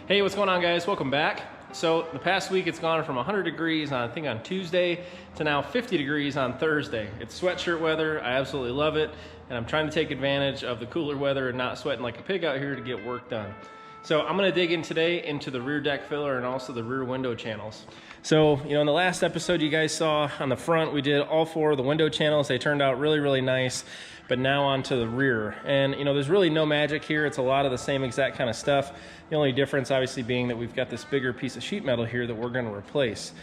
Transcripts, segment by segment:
Hey, what's going on, guys? Welcome back. So the past week it's gone from 100 degrees on, I think on Tuesday to now 50 degrees on Thursday. It's sweatshirt weather. I absolutely love it. And I'm trying to take advantage of the cooler weather and not sweating like a pig out here to get work done. So I'm gonna dig in today into the rear deck filler and also the rear window channels. So, in the last episode you guys saw on the front, we did all four of the window channels. They turned out really, really nice. But now onto the rear. And there's really no magic here. It's a lot of the same exact kind of stuff. The only difference obviously being that we've got this bigger piece of sheet metal here that we're gonna replace.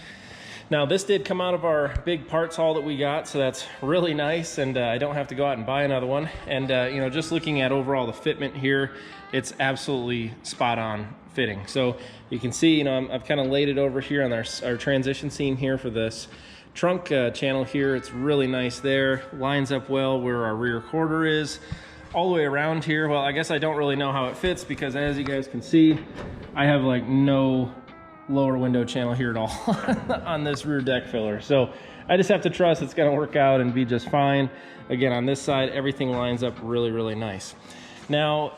Now this did come out of our big parts haul that we got, so that's really nice, and I don't have to go out and buy another one. And just looking at overall the fitment here, it's absolutely spot on fitting. So you can see, I've kind of laid it over here on our transition seam here for this trunk channel here. It's really nice there, lines up well where our rear quarter is. All the way around here, well, I guess I don't really know how it fits because as you guys can see, I have like no lower window channel here at all on this rear deck filler. So I just have to trust it's gonna work out and be just fine. Again, on this side, everything lines up really, really nice. Now,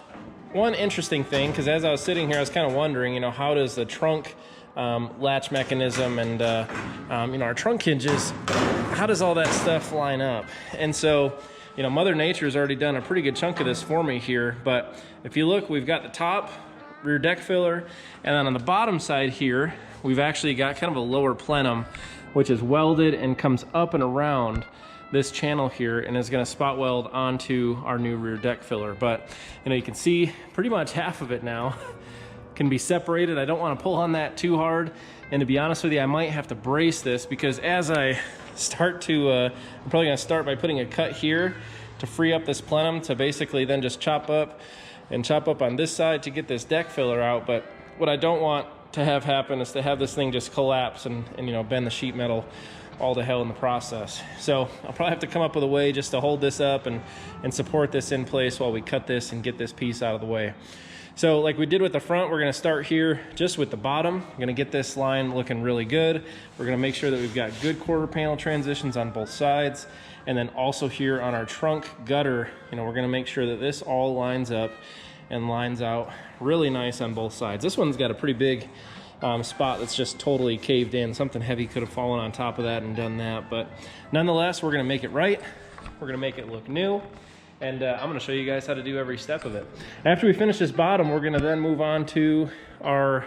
one interesting thing, because as I was sitting here, I was kind of wondering, how does the trunk latch mechanism and our trunk hinges, how does all that stuff line up? And so, Mother Nature's already done a pretty good chunk of this for me here, but if you look, we've got the top rear deck filler, and then on the bottom side here, we've actually got kind of a lower plenum, which is welded and comes up and around this channel here and is going to spot weld onto our new rear deck filler. But you can see pretty much half of it now can be separated. I don't want to pull on that too hard, and to be honest with you, I might have to brace this because as I start to I'm probably going to start by putting a cut here to free up this plenum to basically then just chop up on this side to get this deck filler out. But what I don't want to have happen is to have this thing just collapse and bend the sheet metal all to hell in the process. So I'll probably have to come up with a way just to hold this up and support this in place while we cut this and get this piece out of the way. So like we did with the front, we're gonna start here just with the bottom. We're gonna get this line looking really good. We're gonna make sure that we've got good quarter panel transitions on both sides. And then also here on our trunk gutter, we're gonna make sure that this all lines up and lines out really nice on both sides. This one's got a pretty big spot that's just totally caved in. Something heavy could have fallen on top of that and done that. But nonetheless, we're gonna make it right. We're gonna make it look new. And I'm gonna show you guys how to do every step of it. After we finish this bottom, we're gonna then move on to our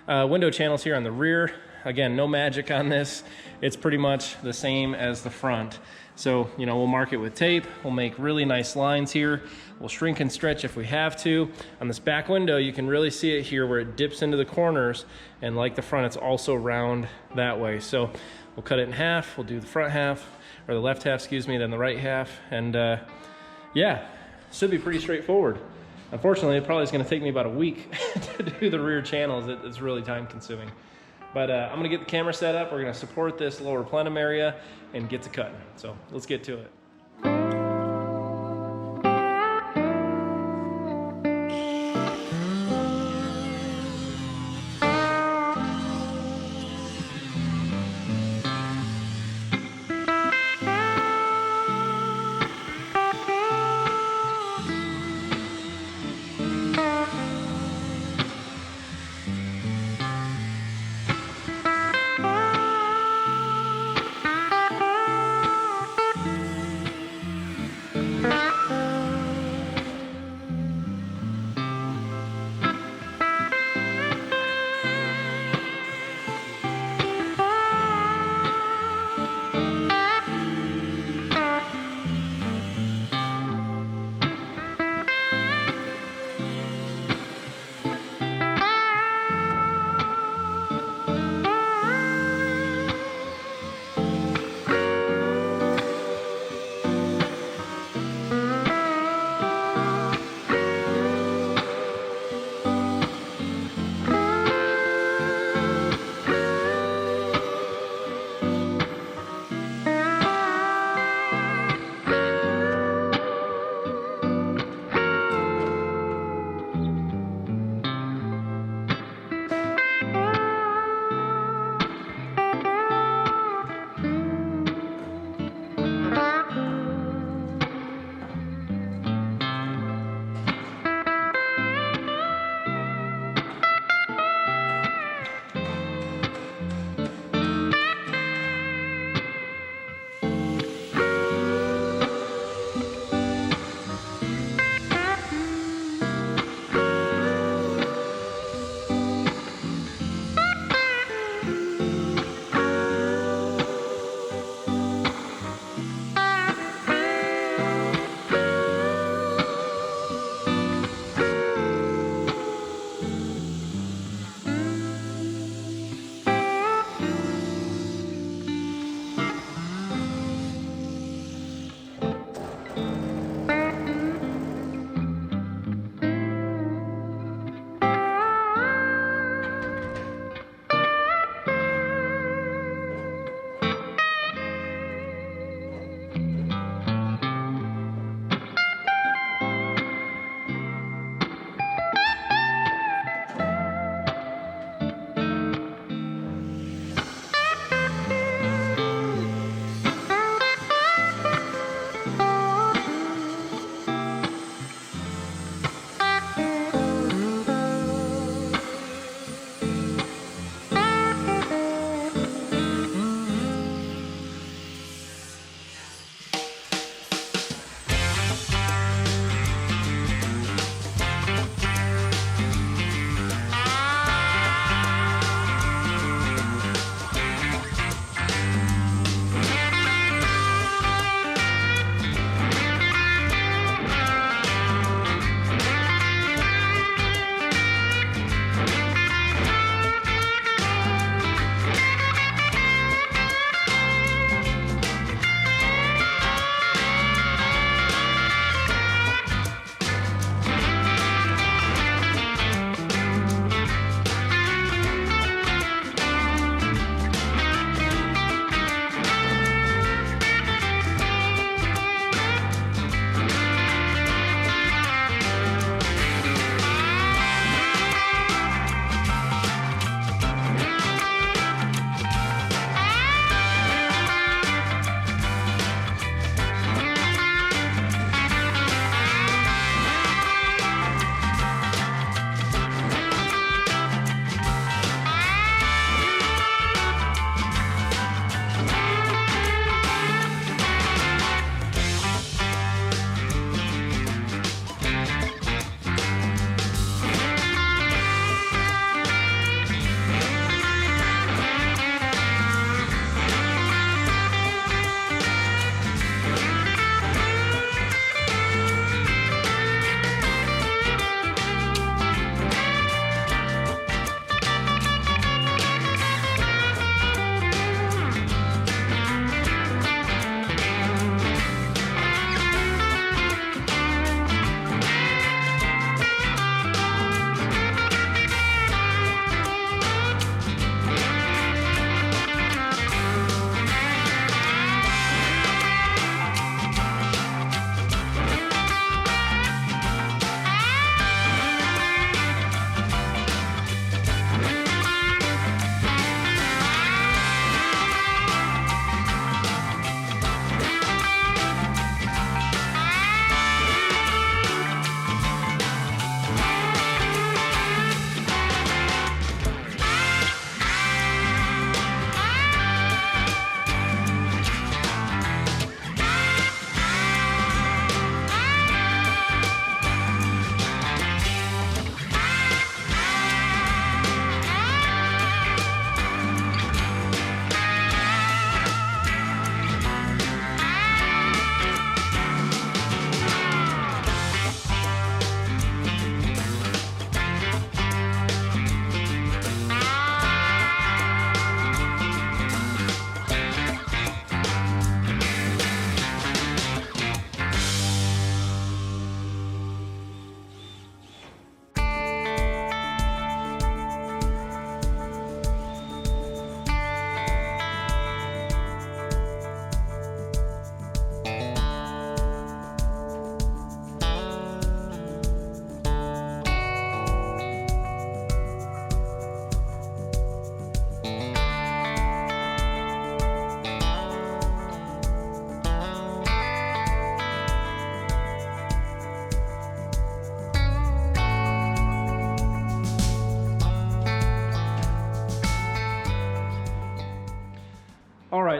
window channels here on the rear. Again, no magic on this. It's pretty much the same as the front. So, we'll mark it with tape. We'll make really nice lines here. We'll shrink and stretch if we have to. On this back window, you can really see it here where it dips into the corners. And like the front, it's also round that way. So we'll cut it in half. We'll do the front half, or the left half, excuse me, then the right half. And yeah, should be pretty straightforward. Unfortunately, it probably is going to take me about a week to do the rear channels. It's really time consuming. But I'm going to get the camera set up. We're going to support this lower plenum area and get to cutting. So let's get to it.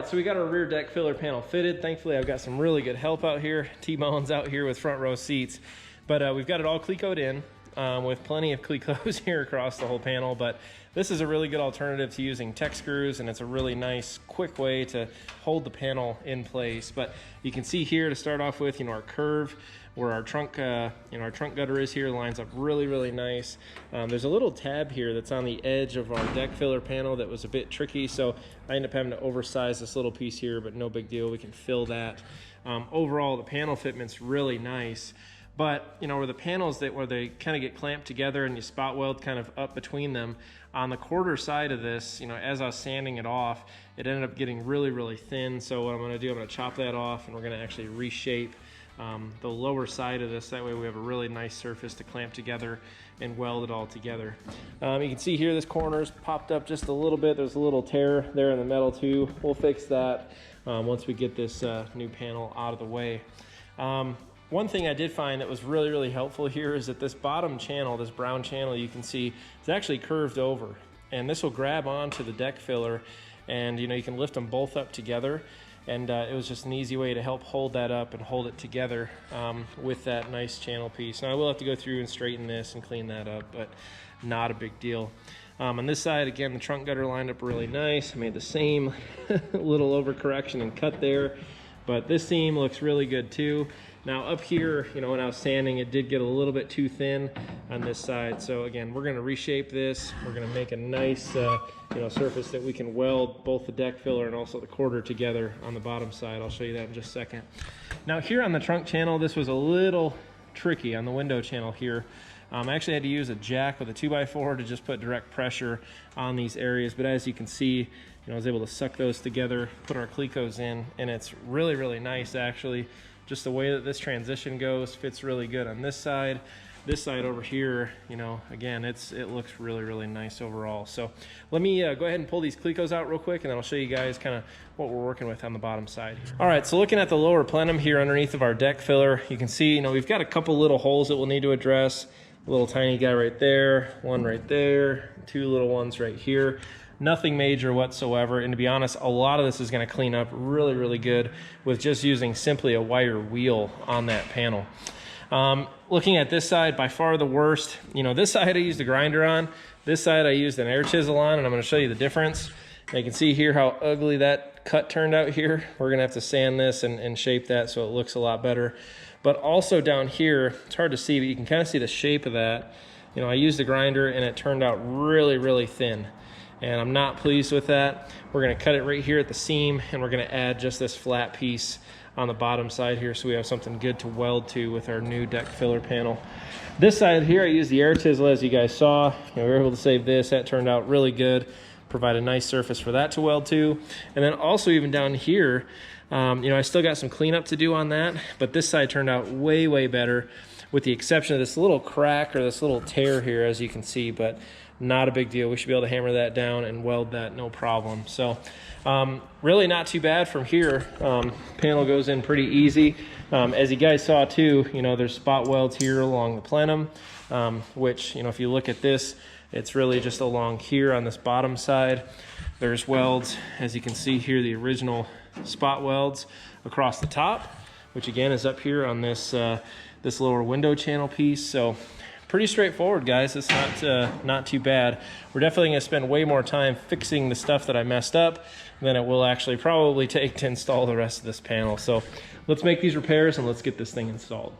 right, so we got our rear deck filler panel fitted. Thankfully, I've got some really good help out here. T-Bone's out here with front row seats. But we've got it all clecoed in with plenty of clecos here across the whole panel. But this is a really good alternative to using tech screws, and it's a really nice, quick way to hold the panel in place. But you can see here to start off with, our curve where our trunk, our trunk gutter is here lines up really, really nice. There's a little tab here that's on the edge of our deck filler panel that was a bit tricky, so I ended up having to oversize this little piece here, but no big deal, we can fill that. Overall, the panel fitment's really nice, but where the panels where they kind of get clamped together and you spot weld kind of up between them, on the quarter side of this, as I was sanding it off, it ended up getting really, really thin. So what I'm going to do, I'm going to chop that off, and we're going to actually reshape the lower side of this. That way we have a really nice surface to clamp together and weld it all together. You can see here this corner's popped up just a little bit. There's a little tear there in the metal too. We'll fix that once we get this new panel out of the way. One thing I did find that was really, really helpful here is that this bottom channel, this brown channel, you can see it's actually curved over, and this will grab onto the deck filler, and you can lift them both up together. And it was just an easy way to help hold that up and hold it together with that nice channel piece. Now I will have to go through and straighten this and clean that up, but not a big deal. On this side, again, the trunk gutter lined up really nice. I made the same little overcorrection and cut there, but this seam looks really good too. Now up here, when I was sanding, it did get a little bit too thin on this side. So again, we're gonna reshape this. We're gonna make a nice surface that we can weld both the deck filler and also the quarter together on the bottom side. I'll show you that in just a second. Now here on the trunk channel, this was a little tricky on the window channel here. I actually had to use a jack with a 2x4 to just put direct pressure on these areas. But as you can see, I was able to suck those together, put our clecos in, and it's really, really nice actually. Just the way that this transition goes fits really good on this side. This side over here, again, it looks really, really nice overall. So let me go ahead and pull these clecos out real quick, and then I'll show you guys kind of what we're working with on the bottom side. All right, so looking at the lower plenum here underneath of our deck filler, you can see, we've got a couple little holes that we'll need to address. A little tiny guy right there, one right there, two little ones right here. Nothing major whatsoever, and to be honest, a lot of this is going to clean up really, really good with just using simply a wire wheel on that panel. Looking at this side, by far the worst. This side I used a grinder on, this side I used an air chisel on, and I'm going to show you the difference. And you can see here how ugly that cut turned out here. We're going to have to sand this and shape that so it looks a lot better. But also down here, it's hard to see, but you can kind of see the shape of that. I used a grinder and it turned out really, really thin. And I'm not pleased with that. We're gonna cut it right here at the seam, and we're gonna add just this flat piece on the bottom side here so we have something good to weld to with our new deck filler panel. This side here, I used the air chisel as you guys saw. We were able to save this. That turned out really good. Provide a nice surface for that to weld to. And then also even down here, I still got some cleanup to do on that, but this side turned out way, way better, with the exception of this little crack or this little tear here, as you can see, but not a big deal. We should be able to hammer that down and weld that no problem. So really not too bad from here. Panel goes in pretty easy. As you guys saw too, there's spot welds here along the plenum, which, if you look at this, it's really just along here on this bottom side. There's welds, as you can see here, the original spot welds across the top, which again is up here on this this lower window channel piece. So pretty straightforward, guys. It's not too bad. We're definitely gonna spend way more time fixing the stuff that I messed up than it will actually probably take to install the rest of this panel. So let's make these repairs and let's get this thing installed.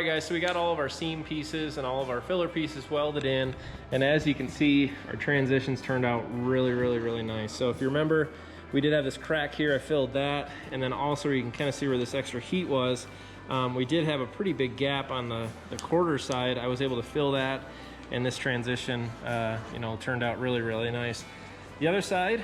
right guys, so we got all of our seam pieces and all of our filler pieces welded in, and as you can see, our transitions turned out really nice. So if you remember, we did have this crack here. I filled that, and then also you can kind of see where this extra heat was. We did have a pretty big gap on the quarter side. I was able to fill that, and this transition you know, turned out really nice. The other side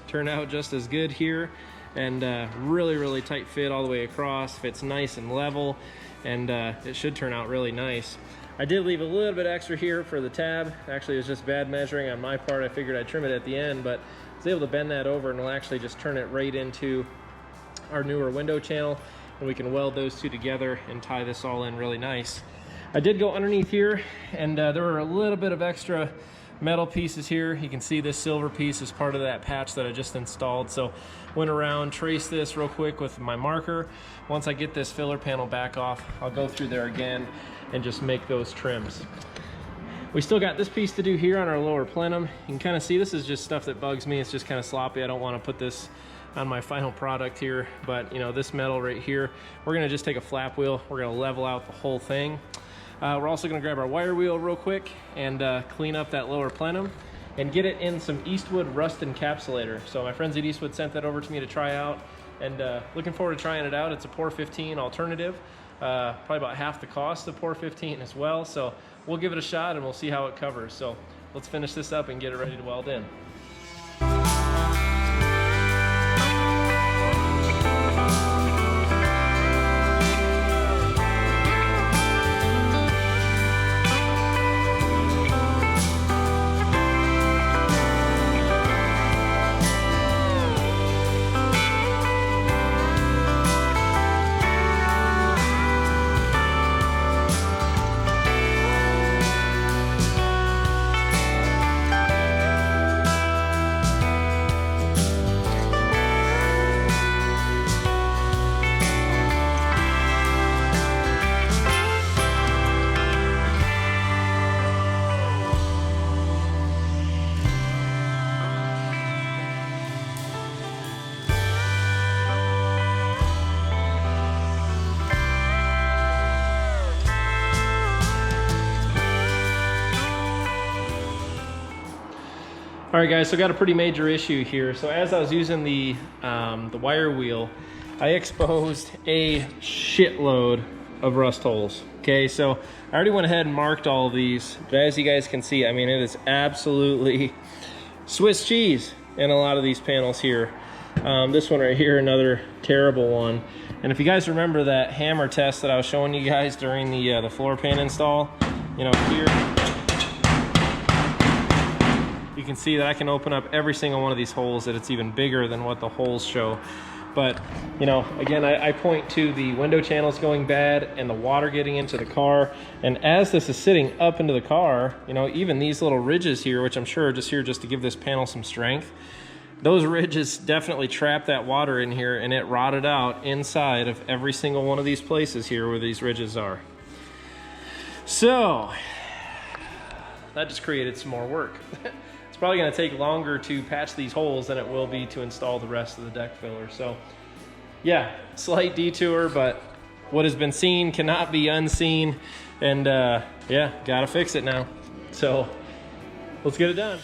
turned out just as good here, and really tight fit all the way across. Fits nice and level, and it should turn out really nice. I did leave a little bit extra here for the tab. Actually, it was just bad measuring on my part. I figured I'd trim it at the end, but I was able to bend that over, and we'll actually just turn it right into our newer window channel, and we can weld those two together and tie this all in really nice. I did go underneath here, and there were a little bit of extra metal pieces here. You can see this silver piece is part of that patch that I just installed. So went around, traced this real quick with my marker. Once I get this filler panel back off, I'll go through there again and just make those trims. We still got this piece to do here on our lower plenum. You can kind of see this is just stuff that bugs me. It's just kind of sloppy. I don't want to put this on my final product here, but you know, this metal right here, we're gonna just take a flap wheel. We're gonna level out the whole thing. We're also gonna grab our wire wheel real quick and clean up that lower plenum and get it in some Eastwood rust encapsulator. So my friends at Eastwood sent that over to me to try out, and looking forward to trying it out. It's a POR 15 alternative, probably about half the cost of POR 15 as well. So we'll give it a shot and we'll see how it covers. So let's finish this up and get it ready to weld in. All right guys, so got a pretty major issue here. So as I was using the wire wheel, I exposed a shitload of rust holes. Okay, so I already went ahead and marked all of these, but as you guys can see, I mean, it is absolutely Swiss cheese in a lot of these panels here. This one right here, another terrible one. And if you guys remember that hammer test that I was showing you guys during the floor pan install, you know, here, you can see that I can open up every single one of these holes, that it's even bigger than what the holes show. But, you know, again, I point to the window channels going bad and the water getting into the car. And as this is sitting up into the car, you know, even these little ridges here, which I'm sure are just here just to give this panel some strength, those ridges definitely trapped that water in here, and it rotted out inside of every single one of these places here where these ridges are. So that just created some more work. It's probably going to take longer to patch these holes than it will be to install the rest of the deck filler. So yeah, slight detour, but what has been seen cannot be unseen, and yeah, gotta fix it now. So let's get it done.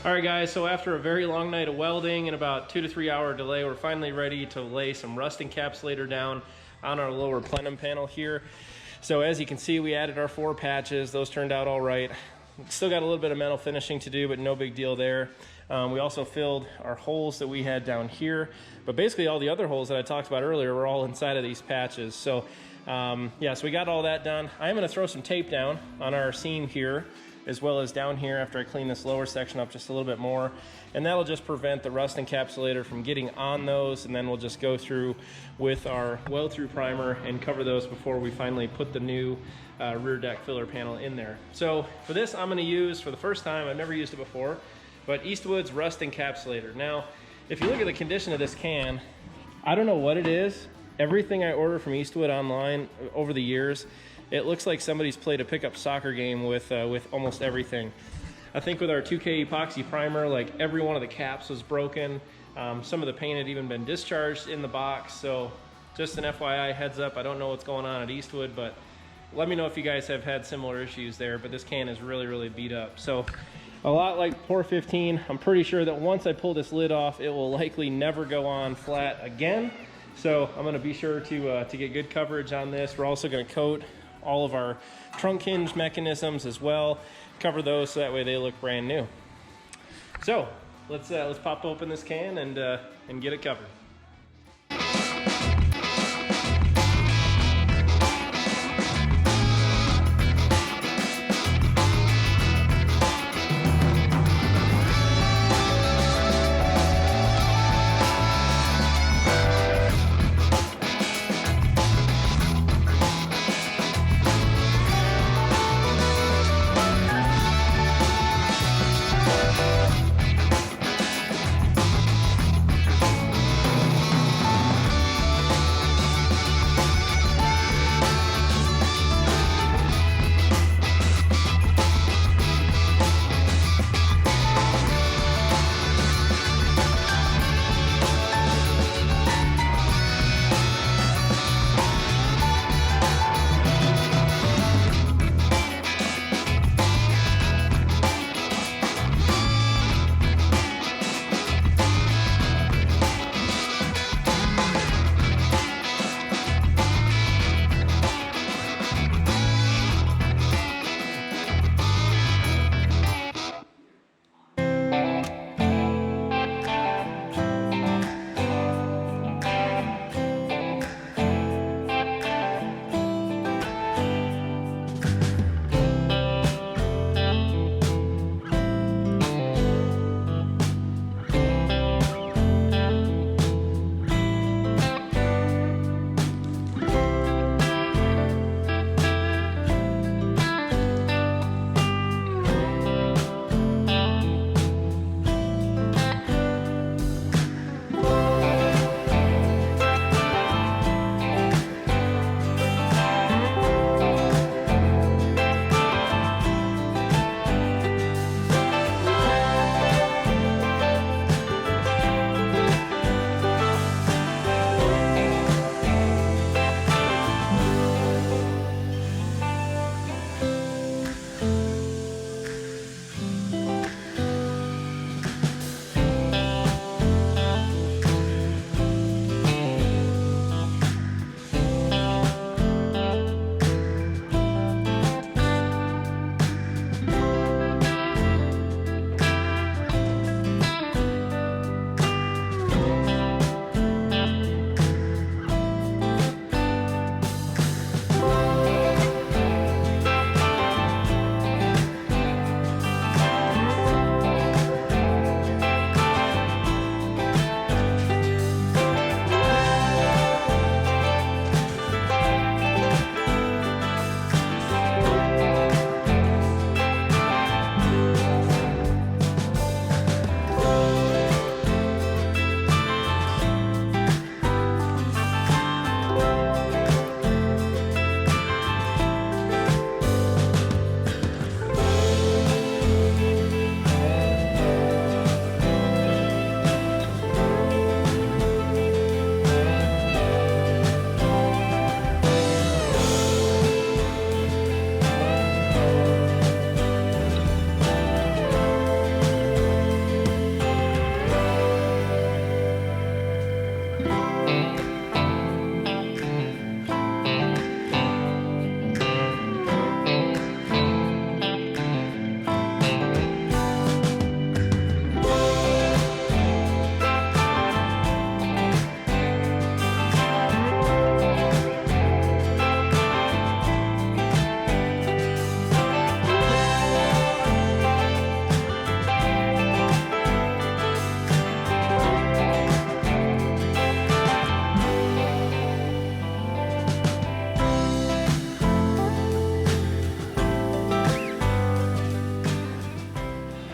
All right guys, so after a very long night of welding and about 2 to 3 hour delay, we're finally ready to lay some rust encapsulator down on our lower plenum panel here. So as you can see, we added our 4 patches. Those turned out all right. Still got a little bit of metal finishing to do, but no big deal there. We also filled our holes that we had down here, but basically all the other holes that I talked about earlier were all inside of these patches. So yeah, so we got all that done. I am gonna throw some tape down on our seam here, as well as down here after I clean this lower section up just a little bit more. And that'll just prevent the rust encapsulator from getting on those, and then we'll just go through with our weld through primer and cover those before we finally put the new rear deck filler panel in there. So for this, I'm gonna use, for the first time, I've never used it before, but Eastwood's rust encapsulator. Now, if you look at the condition of this can, I don't know what it is. Everything I order from Eastwood online over the years, it looks like somebody's played a pickup soccer game with almost everything. I think with our 2K epoxy primer, like every one of the caps was broken. Some of the paint had even been discharged in the box. So just an FYI heads up, I don't know what's going on at Eastwood, but let me know if you guys have had similar issues there, but this can is really, really beat up. So a lot like pour 15, I'm pretty sure that once I pull this lid off, it will likely never go on flat again. So I'm gonna be sure to get good coverage on this. We're also gonna coat all of our trunk hinge mechanisms as well, cover those so that way they look brand new. So let's pop open this can and get it covered.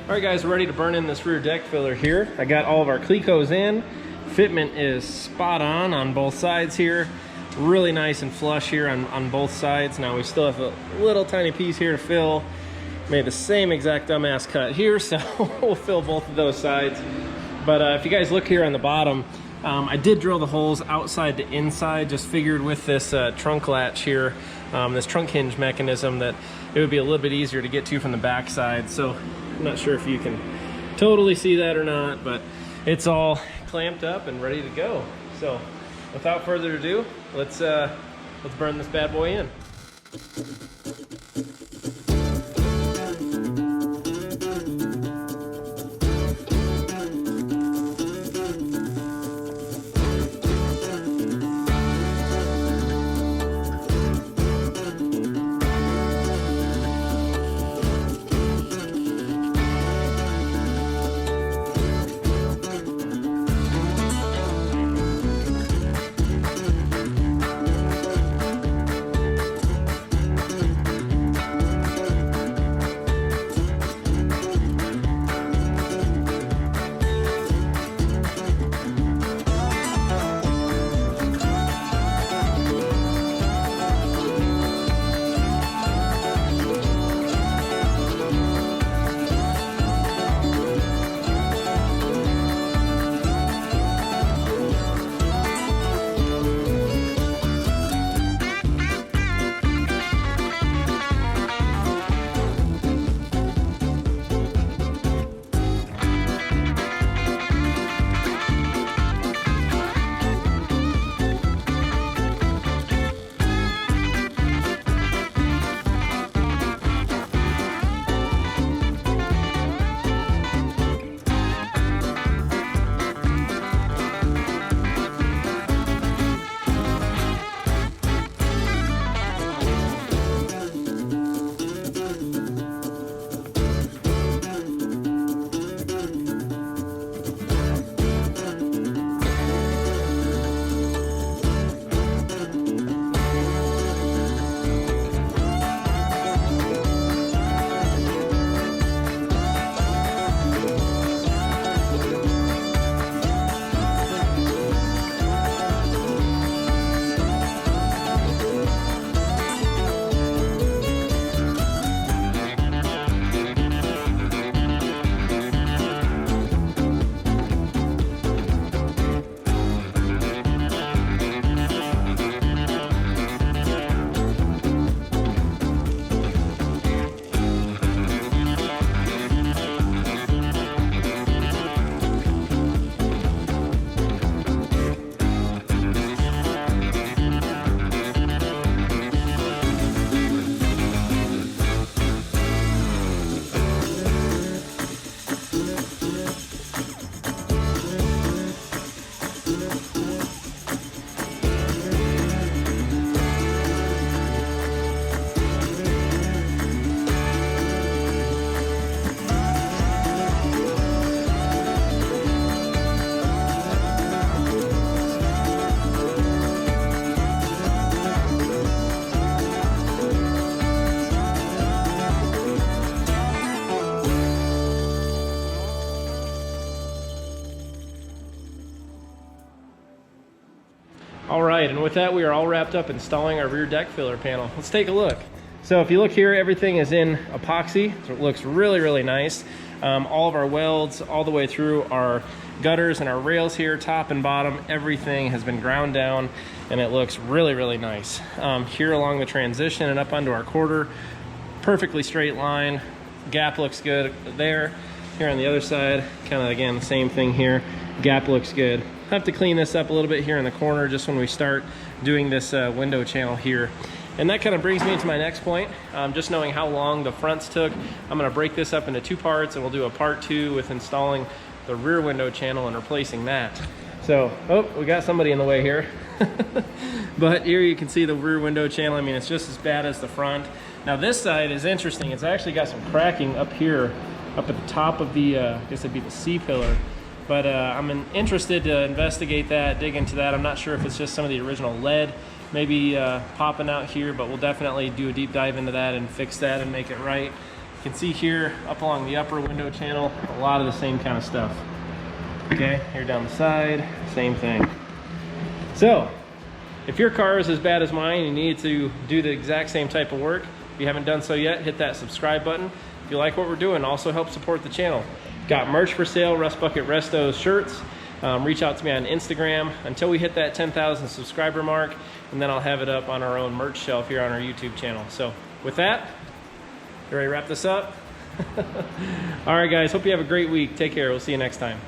All right guys, we're ready to burn in this rear deck filler here. I got all of our Clecos in. Fitment is spot on both sides here. Really nice and flush here on both sides. Now we still have a little tiny piece here to fill. Made the same exact dumbass cut here, so we'll fill both of those sides. But if you guys look here on the bottom, I did drill the holes outside to inside. Just figured with this trunk latch here, this trunk hinge mechanism, that it would be a little bit easier to get to from the back side. So I'm not sure if you can totally see that or not, but it's all clamped up and ready to go. So without further ado, let's burn this bad boy in. All right, and with that, we are all wrapped up installing our rear deck filler panel. Let's take a look. So if you look here, everything is in epoxy, so it looks really, really nice. All of our welds, all the way through our gutters and our rails here, top and bottom, everything has been ground down, and it looks really, really nice. Here along the transition and up onto our quarter, perfectly straight line. Gap looks good there. Here on the other side, kind of again, the same thing here. Gap looks good. Have to clean this up a little bit here in the corner just when we start doing this window channel here. And that kind of brings me to my next point. Just knowing how long the fronts took, I'm going to break this up into two parts, and we'll do a part two with installing the rear window channel and replacing that. So, oh, we got somebody in the way here. But here you can see the rear window channel. I mean, it's just as bad as the front. Now this side is interesting. It's actually got some cracking up here, up at the top of the, I guess it'd be the C-pillar. But I'm interested to investigate that, dig into that. I'm not sure if it's just some of the original lead maybe popping out here, but we'll definitely do a deep dive into that and fix that and make it right. can see here up along the upper window channel, a lot of the same kind of stuff. Okay, here down the side, same thing. So, if your car is as bad as mine and you need to do the exact same type of work, if you haven't done so yet, hit that subscribe button. If you like what we're doing, also help support the channel. Got merch for sale, Rust Bucket Restos shirts. Reach out to me on Instagram until we hit that 10,000 subscriber mark, and then I'll have it up on our own merch shelf here on our YouTube channel. So with that, you ready to wrap this up? All right, guys, hope you have a great week. Take care. We'll see you next time.